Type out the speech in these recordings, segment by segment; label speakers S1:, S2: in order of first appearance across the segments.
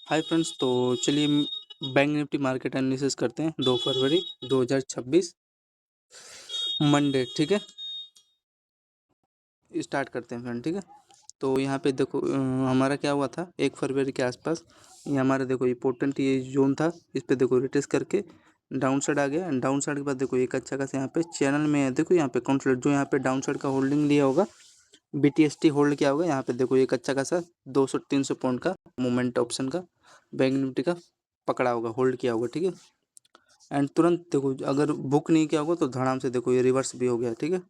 S1: Hi friends, तो चलिए bank Nifty market analysis करते हैं 2 फरवरी 2026 मंडे। ठीक है, स्टार्ट करते हैं फ्रेंड। ठीक है, तो यहाँ पे देखो हमारा क्या हुआ था 1 फरवरी के आसपास। ये हमारा देखो इंपॉर्टेंट ये जोन था, इस पे देखो रिटेस्ट करके डाउन साइड आ गया। डाउन साइड के बाद देखो एक अच्छा खासा यहाँ पे चैनल में है। देखो यहाँ पे कॉन्फ्लिक्ट जो यहाँ पे डाउन साइड का होल्डिंग लिया होगा, BTST होल्ड किया होगा। यहाँ पे देखो एक अच्छा खासा 200-300 पॉइंट का मूवमेंट ऑप्शन का बैंक निफ्टी का पकड़ा होगा, होल्ड किया होगा। ठीक है, एंड तुरंत देखो अगर बुक नहीं किया होगा तो धड़ाम से देखो ये रिवर्स भी हो गया। ठीक है,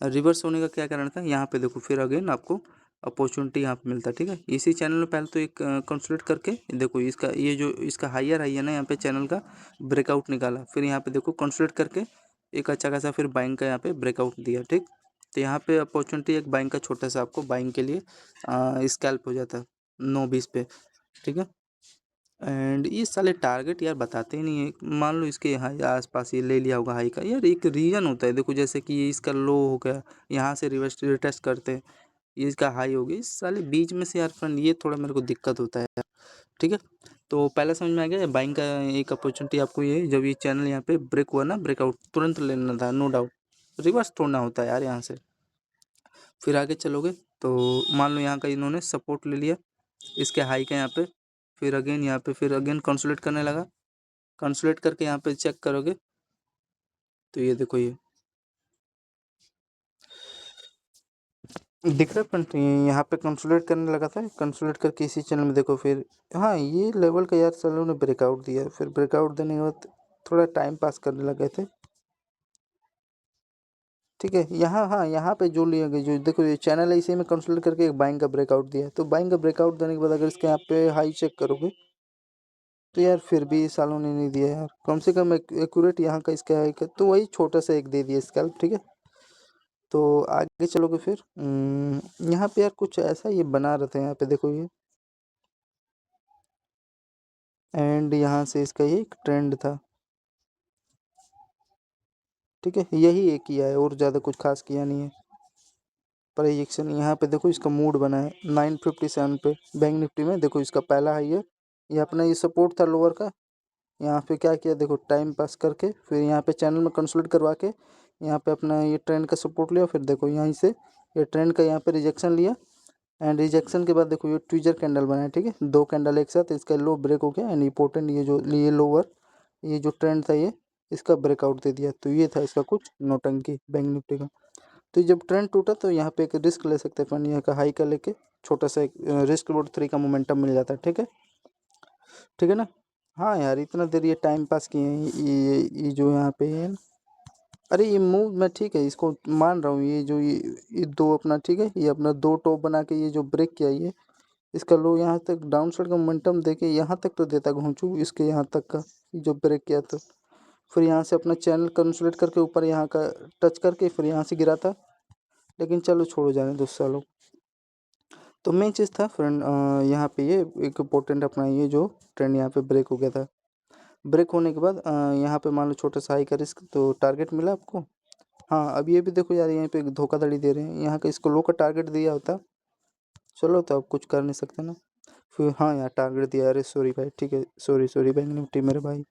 S1: रिवर्स होने का क्या कारण था, यहाँ पे देखो फिर अगेन आपको अपॉर्चुनिटी यहाँ पे मिलता है। ठीक है, इसी चैनल में पहले तो एक कंसोलिडेट करके देखो इसका ये जो इसका हायर हाई है ना, यहाँ पे चैनल का ब्रेकआउट निकाला। फिर यहाँ पे देखो कंसोलिडेट करके एक अच्छा खासा फिर बाइंग का यहाँ पे ब्रेकआउट दिया। ठीक, तो यहाँ पे अपॉर्चुनिटी एक बाइंग का छोटा सा आपको बाइंग के लिए स्कैल्प हो जाता है 9-20 पे। ठीक है, एंड ये साले टारगेट यार बताते ही नहीं है। मान लो इसके हाई आसपास ये ले लिया होगा हाई का, यार एक रीजन होता है। देखो जैसे कि ये इसका लो हो गया, यहाँ से रिवर्स रिटेस्ट करते हैं, ये इसका हाई हो गया, इस साले बीच में से यार फ्रेंड ये थोड़ा मेरे को दिक्कत होता है यार। ठीक है, तो पहले समझ में आ गया बाइंग का एक अपॉर्चुनिटी आपको ये जब ये चैनल यहाँ पे ब्रेक हुआ ना, ब्रेकआउट तुरंत लेना था, नो डाउट। रिवर्स तोड़ना होता है यार यहाँ से। फिर आगे चलोगे तो मान लो यहाँ का इन्होंने सपोर्ट ले लिया इसके हाई का यहाँ पे, फिर अगेन यहाँ पे फिर अगेन कंसोलिडेट करने लगा। कंसोलिडेट करके यहाँ पे चेक करोगे तो ये देखो ये दिख रहा है, यहाँ पे कंसोलिडेट करने लगा था। कंसोलिडेट करके इसी चैनल में देखो फिर हाँ ये लेवल का यार चलो ने ब्रेकआउट दिया। फिर ब्रेकआउट देने के बाद थोड़ा टाइम पास करने लगे थे। ठीक है, यहाँ हाँ यहाँ पे जो लिया गया, जो देखो ये चैनल है इसी में कंसोलिडेट करके एक बाइंग का ब्रेकआउट दिया है। तो बाइंग का ब्रेकआउट देने के बाद अगर इसके यहाँ पे हाई चेक करोगे तो यार फिर भी सालों ने नहीं दिया यार। कम से कम एक्यूरेट यहाँ का इसका है तो वही छोटा सा एक दे दिया स्कैल्प। ठीक है, तो आगे चलोगे फिर यहाँ पे यार कुछ ऐसा ये बना रहे थे। यहाँ पे देखो ये एंड यहाँ से इसका ये एक ट्रेंड था। ठीक है, यही एक किया है और ज़्यादा कुछ खास किया नहीं है। प्रोजेक्शन यहाँ पे देखो इसका मूड बना है 957 पे बैंक निफ्टी में। देखो इसका पहला हाई है, ये अपना ये सपोर्ट था लोअर का। यहाँ पे क्या किया देखो टाइम पास करके फिर यहाँ पे चैनल में कंसोलिडेट करवा के यहाँ पे अपना ये ट्रेंड का सपोर्ट लिया। फिर देखो यहीं से ये ट्रेंड का यहाँ पे रिजेक्शन लिया एंड रिजेक्शन के बाद देखो ये ट्विजर कैंडल बना है। ठीक है, 2 कैंडल एक साथ, इसका लो ब्रेक हो गया एंड इंपॉर्टेंट ये जो ये लोअर ये जो ट्रेंड था ये इसका ब्रेकआउट दे दिया। तो ये था इसका कुछ नौटंकी बैंक निफ्टी का। तो जब ट्रेंड टूटा तो यहाँ पे एक रिस्क ले सकते हैं अपन, यहाँ का हाई का लेके छोटा सा एक रिस्क लोड 3 का मोमेंटम मिल जाता है। ठीक है, ठीक है ना। हाँ यार इतना देर ये टाइम पास किए हैं ये जो यहाँ पे है। अरे ये मूव मैं ठीक है इसको मान रहा हूँ, ये जो ये दो अपना ठीक है, ये अपना 2 टॉप बना के ये जो ब्रेक किया ये इसका लो यहाँ तक डाउन साइड का मोमेंटम देके यहाँ तक तो देता घूंचू इसके यहाँ तक का ये जो ब्रेक किया था। फिर यहाँ से अपना चैनल कंसोलिडेट करके ऊपर यहाँ का टच करके फिर यहाँ से गिरा था। लेकिन चलो छोड़ो जाने दो सालों। तो मेन चीज़ था फ्रेंड यहाँ पे ये एक इम्पोर्टेंट अपना ये जो ट्रेंड यहाँ पे ब्रेक हो गया था। ब्रेक होने के बाद यहाँ पे मान लो छोटा सा हाई का रिस्क तो टारगेट मिला आपको। हाँ अब ये भी देखो यार यहाँ पे धोखाधड़ी दे रहे हैं, यहाँ का इसको लो का टारगेट दिया होता चलो तो अब कुछ कर नहीं सकते ना। फिर हाँ यार टारगेट दिया, अरे सॉरी भाई, ठीक है सॉरी सॉरी बैंक निफ्टी मेरे भाई,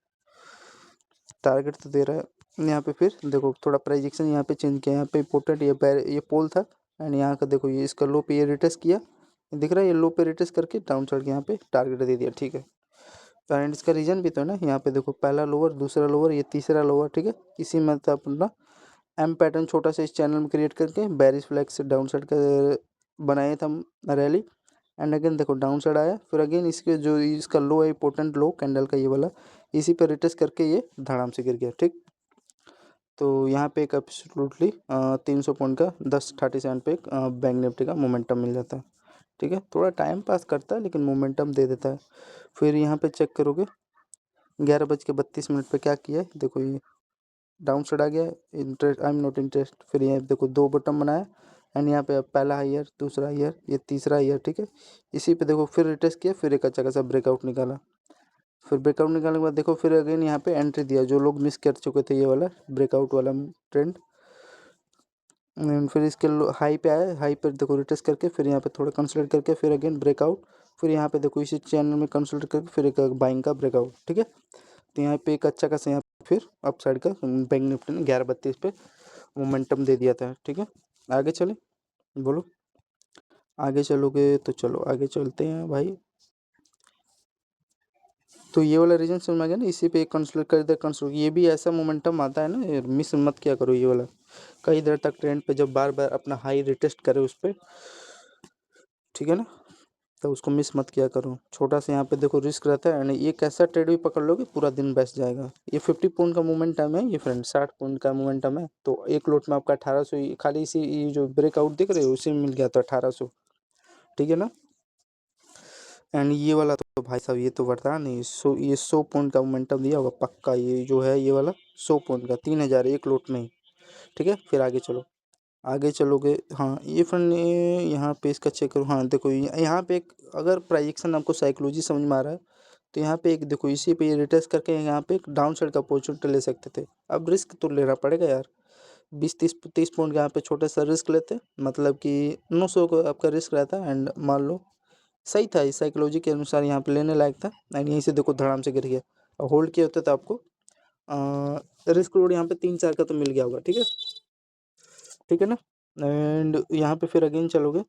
S1: टारगेट तो दे रहा है। यहाँ पे फिर देखो थोड़ा प्राइजेक्शन यहाँ पे चेंज किया। यहाँ पे इंपॉर्टेंट ये पोल था एंड यहाँ का देखो ये इसका लो पे ये रिटेस्ट किया, दिख रहा है ये लो पे रिटेस्ट करके डाउन साइड के यहाँ पे टारगेट दे दिया। ठीक है, एंड इसका रीजन भी तो है ना, यहाँ पे देखो पहला लोअर दूसरा लोअर ये तीसरा लोअर। ठीक है, इसी में था अपना एम पैटर्न छोटा सा इस चैनल में क्रिएट करके बेरिश फ्लैग से डाउन साइड का बनाए था रैली एंड अगेन देखो डाउन साइड आया। फिर अगेन इसके जो इसका लो है इंपॉर्टेंट लो कैंडल का ये वाला, इसी पे रिटेस्ट करके ये धड़ाम से गिर गया। ठीक, तो यहाँ पे एक एब्सोल्युटली 300 पॉइंट का 10:37 पे बैंक निफ्टी का मोमेंटम मिल जाता है। ठीक है, थोड़ा टाइम पास करता है लेकिन मोमेंटम दे देता है। फिर यहाँ पे चेक करोगे 11:32 पे क्या किया है देखो ये डाउन साइड आ गया, interest I am not interest. फिर यहाँ देखो 2 बटन बनाया एंड यहाँ पे पहला हायर दूसरा हायर ये तीसरा हायर। ठीक है, इसी पे देखो फिर रिटेस्ट किया, फिर एक अच्छा खासा ब्रेकआउट निकाला। फिर ब्रेकआउट निकालने के बाद देखो फिर अगेन यहाँ पे एंट्री दिया, जो लोग मिस कर चुके थे ये वाला ब्रेकआउट वाला ट्रेंड। फिर इसके हाई पे आया, हाई पे देखो रिटेस्ट करके फिर यहाँ पे थोड़ा कंसोलिडेट करके फिर अगेन ब्रेकआउट फिर यहाँ पे देखो इसी चैनल में कंसल्ट करके फिर एक बाइंग का ब्रेकआउट, ठीक है। तो यहाँ पे एक अच्छा खासा यहाँ फिर अप साइड का बैंक निफ्टी ने 11:32 पे मोमेंटम दे दिया था, ठीक है। आगे चले, बोलो आगे चलोगे तो चलो आगे चलते हैं भाई। तो ये वाला रीजन समझ में आ गया ना, इसी पे कंसल्ट कर दे कंसल्ट, ये भी ऐसा मोमेंटम आता है ना, मिस मत किया करो ये वाला। कई देर तक ट्रेंड पे जब बार बार अपना हाई रिटेस्ट करे उस पर, ठीक है ना, तो उसको मिस मत किया करो। छोटा सा यहाँ पे देखो रिस्क रहता है, एंड ये कैसा ट्रेड भी पकड़ लोगे पूरा दिन बेस्ट जाएगा। ये 50 पॉइंट का मोमेंटम है ये फ्रेंड, 60 पॉइंट का मोमेंटम है। तो एक लोट में आपका 1800 खाली इसी ये जो ब्रेकआउट दिख रहे हो उसी में मिल गया था 1800, ठीक है ना। एंड ये वाला तो भाई साहब ये तो बता नहीं, ये 100 पॉइंट का मोमेंटम दिया होगा पक्का, ये जो है ये वाला 100 पॉइंट का 3000 एक लोट में ही, ठीक है। फिर आगे चलो, आगे चलोगे, हाँ ये फ्रेंड यहाँ पे इसका चेक करो। हाँ देखो यहाँ पे एक अगर प्राइजेक्शन आपको साइकोलॉजी समझ में आ रहा है तो यहाँ पे एक देखो इसी पे रिटेस्ट करके यहाँ पे एक डाउन साइड का अपॉर्चुनिटी ले सकते थे। अब रिस्क तो लेना पड़ेगा यार, 20-30 पॉइंट का यहाँ पे छोटा सा रिस्क लेते, मतलब कि 900 का आपका रिस्क रहता है। एंड मान लो सही था, इस साइकोलॉजी के अनुसार यहाँ पे लेने लायक था। एंड यहीं से देखो धड़ाम से गिर गया, और होल्ड किए होते तो आपको रिस्क रोड यहाँ पे 3-4 का तो मिल गया होगा, ठीक है ना। एंड यहाँ पे फिर अगेन चलोगे,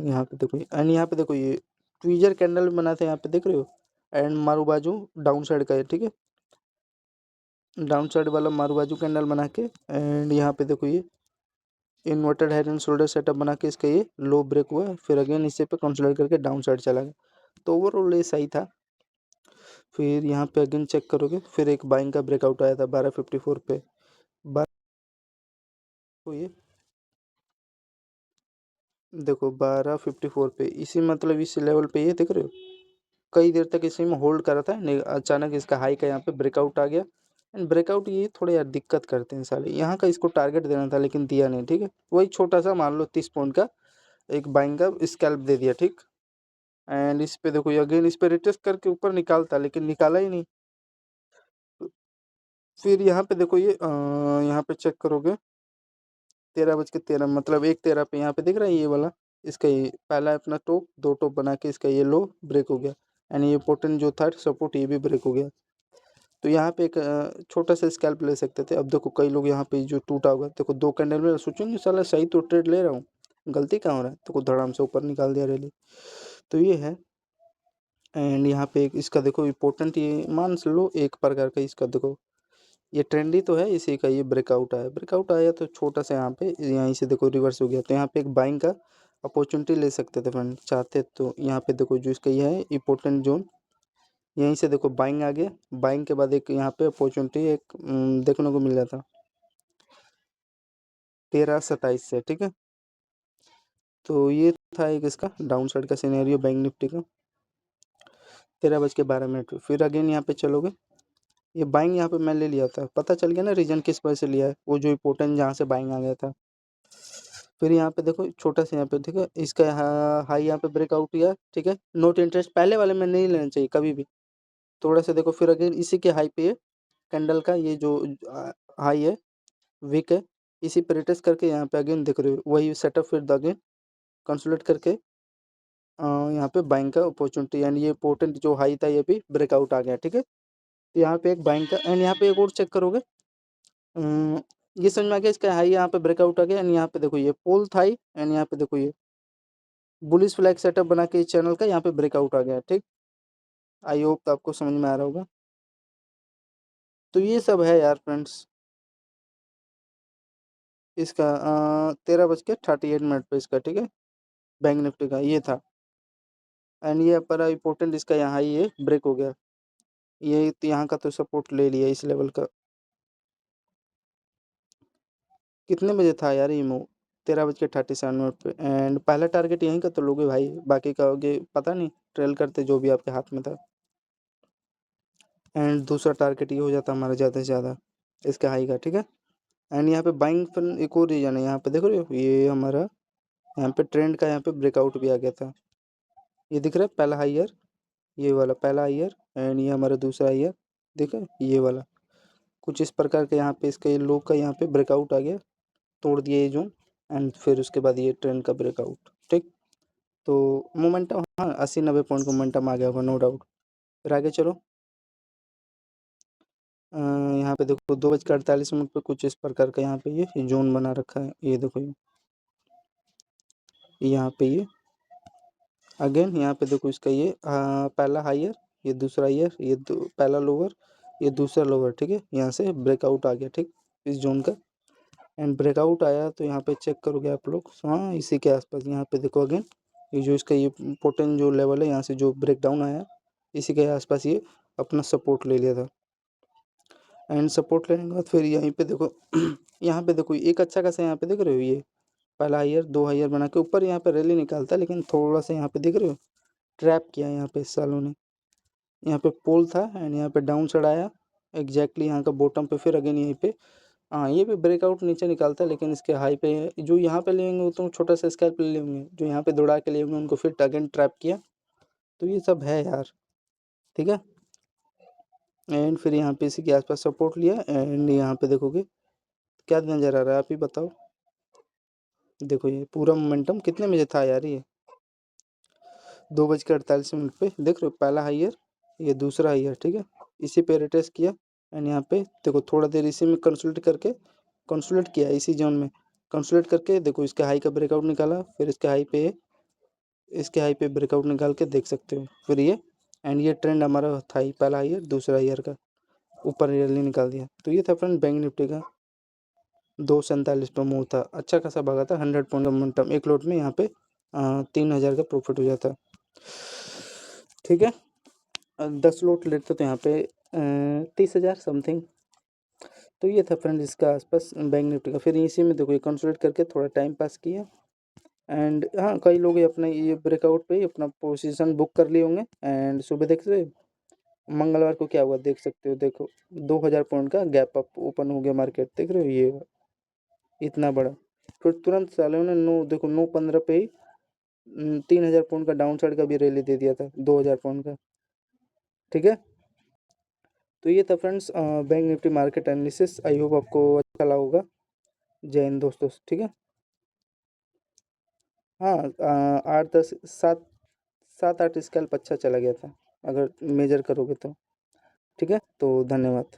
S1: यहाँ पे देखो एंड यहाँ पे देखो ये ट्वीजर कैंडल बना था यहाँ पे देख रहे हो, एंड मारू बाजू डाउन साइड का है, ठीक है। डाउन साइड वाला मारू बाजू कैंडल बना के, एंड यहाँ पे देखो ये inverted head and shoulder setup बना के इसका ये लो ब्रेक हुआ है, फिर अगेन इसे पे कंसोलिडेट करके डाउन साइड चला गया। तो ओवरऑल ये सही था। फिर यहाँ पे अगेन चेक करोगे, फिर एक बाइंग का ब्रेकआउट आया था 12:54 पे, तो ये देखो 12:54 पे, इसी मतलब इस लेवल पे ये देख रहे हो कई देर तक इसी में होल्ड करा था। अचानक इसका हाई का यहाँ पे ब्रेकआउट आ गया, एंड ब्रेकआउट ये थोड़े यार दिक्कत करते हैं साले, यहाँ का इसको टारगेट देना था लेकिन दिया नहीं, ठीक है। वही छोटा सा मान लो 30 पॉइंट का एक बाइंग का स्कैल्प दे दिया, ठीक। एंड इस पे देखो अगेन इस पे रिटेस्ट करके ऊपर निकालता लेकिन निकाला ही नहीं। फिर यहाँ पे देखो ये यहाँ पे चेक करोगे 13:13 मतलब 1:13 पे यहाँ पे दिख रहा है ये वाला, इसका ये पहला अपना टॉप दो टॉप बना के इसका ये लो ब्रेक हो गया, एंड ये इम्पोर्टेंट जो था सपोर्ट ये भी ब्रेक हो गया। तो यहाँ पे एक छोटा सा स्कैल्प ले सकते थे। अब देखो कई लोग यहाँ पे जो टूटा होगा देखो 2 कैंडल में सोचेंगे साला सही तो ट्रेड ले रहा हूँ, गलती कहाँ हो रहा है, तो को धड़ाम से ऊपर निकाल दिया रैली। तो ये है। एंड यहाँ पे एक इसका देखो इम्पोर्टेंट ये मान लो एक प्रकार का इसका देखो ये ट्रेंडी तो है, इसी का ये ब्रेकआउट आया तो छोटा सा यहाँ पे यहीं से देखो रिवर्स हो गया। तो यहाँ पे एक बाइंग का अपॉर्चुनिटी ले सकते थे फ्रेंड चाहते तो। यहाँ पे देखो जो इसका ये है इम्पोर्टेंट जोन, यहीं से देखो बाइंग आ गया, बाइंग के बाद एक यहाँ पे अपॉर्चुनिटी एक देखने को मिल जाता 13:27 से, ठीक है। तो ये था एक इसका डाउन साइड का सिनेरियो बैंक निफ्टी का 13:12 फिर अगेन यहाँ पे चलोगे, ये बाइंग यहाँ पे मैं ले लिया था, पता चल गया ना रीजन किस वजह से लिया है, वो जो इम्पोर्टेंट जहाँ से बाइंग आ गया था। फिर यहाँ पे देखो छोटा सा यहाँ पे देखो इसका हाई यहाँ पे ब्रेकआउट किया, ठीक है। नोट इंटरेस्ट पहले वाले में नहीं लेना चाहिए कभी भी, थोड़ा सा देखो फिर अगेन इसी के हाई पे ये कैंडल का ये जो हाई है वीक है, इसी पे रिटेस्ट करके यहाँ पे अगेन देख रहे हो वही सेटअप फिर अगेन कंसोलिडेट करके यहाँ पे बाइंग का अपॉर्चुनिटी, यानी ये इंपॉर्टेंट जो हाई था ये भी ब्रेकआउट आ गया, ठीक है। तो यहाँ पे एक बाइंग का, एंड यहाँ पे एक और चेक करोगे ये समझ में आ गया इसका हाई यहाँ पे ब्रेकआउट आ गया, एंड यहाँ पे देखो ये पोल था एंड यहाँ पे देखो ये बुलिश फ्लैग सेटअप बना के इस चैनल का यहाँ पे ब्रेकआउट आ गया, ठीक। आई होप आपको समझ में आ रहा होगा। तो ये सब है यार फ्रेंड्स इसका 13:38 पे इसका, ठीक है, बैंक निफ्टी का ये था। एंड ये पर इम्पोर्टेंट इसका यहाँ ये ब्रेक हो गया, ये तो यहाँ का तो सपोर्ट ले लिया इस लेवल का। कितने बजे था यार ये मूव, 13:37 पे, एंड पहला टारगेट यहीं का तो लोगे भाई, बाकी का होगे पता नहीं, ट्रेल करते जो भी आपके हाथ में था। एंड दूसरा टारगेट ये हो जाता हमारा ज़्यादा से ज़्यादा इसका हाई का, ठीक है। एंड यहाँ पे बाइंग फिर एक और रीजन है, यहाँ पे देख रहे हो ये हमारा यहाँ पे ट्रेंड का यहाँ पे ब्रेकआउट भी आ गया था, ये दिख रहा है पहला हाईयर, ये वाला पहला हाईयर, एंड ये हमारा दूसरा हाईयर, देखो ये वाला कुछ इस प्रकार के यहाँ पे इसका ये लो का यहाँ पे ब्रेकआउट आ गया, तोड़ दिया ये जोन, एंड फिर उसके बाद ये ट्रेंड का ब्रेकआउट, ठीक। तो मोमेंटम, हाँ 80-90 पॉइंट का मोमेंटम आ गया होगा, नो डाउट। फिर आगे चलो। यहाँ पे देखो 2:48 पे कुछ इस प्रकार का यहाँ पे ये जोन बना रखा है, ये देखो यहाँ पे ये अगेन यहाँ पे देखो इसका ये पहला हायर, ये दूसरा हायर, ये पहला लोअर, ये दूसरा लोअर, ठीक है। यहाँ से ब्रेकआउट आ गया, ठीक, इस जोन का। एंड ब्रेकआउट आया तो यहाँ पे चेक करोगे आप लोग, हाँ इसी के आसपास यहाँ पे देखो अगेन ये जो इसका ये पोटेंट जो लेवल है, यहाँ से जो ब्रेक डाउन आया इसी के आसपास ये अपना सपोर्ट ले लिया था। एंड सपोर्ट लेने के बाद फिर यहीं पे देखो यहाँ पे देखो एक अच्छा खासा यहाँ पे देख रहे हो, ये पहला हायर, 2 हायर बना के ऊपर यहाँ पे रैली निकालता, लेकिन थोड़ा सा यहाँ पे देख रहे हो ट्रैप किया यहाँ पे इस सालों ने। यहाँ पे पोल था एंड यहाँ पे डाउन साइड आया एग्जैक्टली यहाँ का बॉटम पे, फिर अगेन यहीं पे हाँ ये भी ब्रेकआउट नीचे निकालता है, लेकिन इसके हाई पे जो यहाँ पे लेंगे वो तो छोटा सा स्कैल्प ले लेंगे, जो यहाँ पे दौड़ा के लेंगे उनको फिर अगेन ट्रैप किया। तो ये सब है यार, ठीक है। एंड फिर यहाँ पे इसी के आसपास सपोर्ट लिया एंड यहाँ पे देखोगे क्या नज़र आ रहा है, आप ही बताओ। देखो ये पूरा मोमेंटम कितने बजे था यार, ये 2:48 पे देख रहे हो, पहला हायर, ये दूसरा हायर, ठीक है। इसी पे रिटेस्ट किया एंड यहाँ पे देखो थोड़ा देर इसी में कंसोलिडेट किया, इसी जोन में कंसोलिडेट करके देखो इसके हाई का ब्रेकआउट निकाला, फिर इसके हाई पे ब्रेकआउट निकाल के देख सकते हो। फिर ये एंड ये ट्रेंड हमारा था ही, पहला हायर दूसरा हायर का ऊपर रैली निकाल दिया। तो ये था फ्रेंड बैंक निफ्टी का 247 पे मूव था, अच्छा खासा भागा था, 100 पॉइंट का मोमेंटम एक लोट में यहाँ पे 3000 का प्रॉफिट हो जाता, ठीक है। 10 लोट लेते तो यहाँ पे 30,000 समथिंग। तो ये था फ्रेंड इसका आसपास बैंक निफ्टी का। फिर इसी में देखो ये कंसोलिडेट करके थोड़ा टाइम पास किया एंड हाँ कई लोग ये अपना ये ब्रेकआउट पे ही अपना पोजीशन बुक कर लिए होंगे। एंड सुबह देख रहे हो मंगलवार को क्या हुआ देख सकते हो, देखो 2000 पॉइंट का गैप अप ओपन हो गया मार्केट, देख रहे हो ये इतना बड़ा। फिर तुरंत सालों ने 9:15 पे ही 3000 पॉइंट का डाउन साइड का भी रैली दे दिया था, 2000 पॉइंट का, ठीक है। तो ये था friends bank Nifty market analysis, I hope आपको अच्छा लगा होगा। जय हिंद दोस्तों, ठीक है। हाँ 8-10 7-8 स्कैल्प अच्छा चला गया था अगर मेजर करोगे तो, ठीक है। तो धन्यवाद।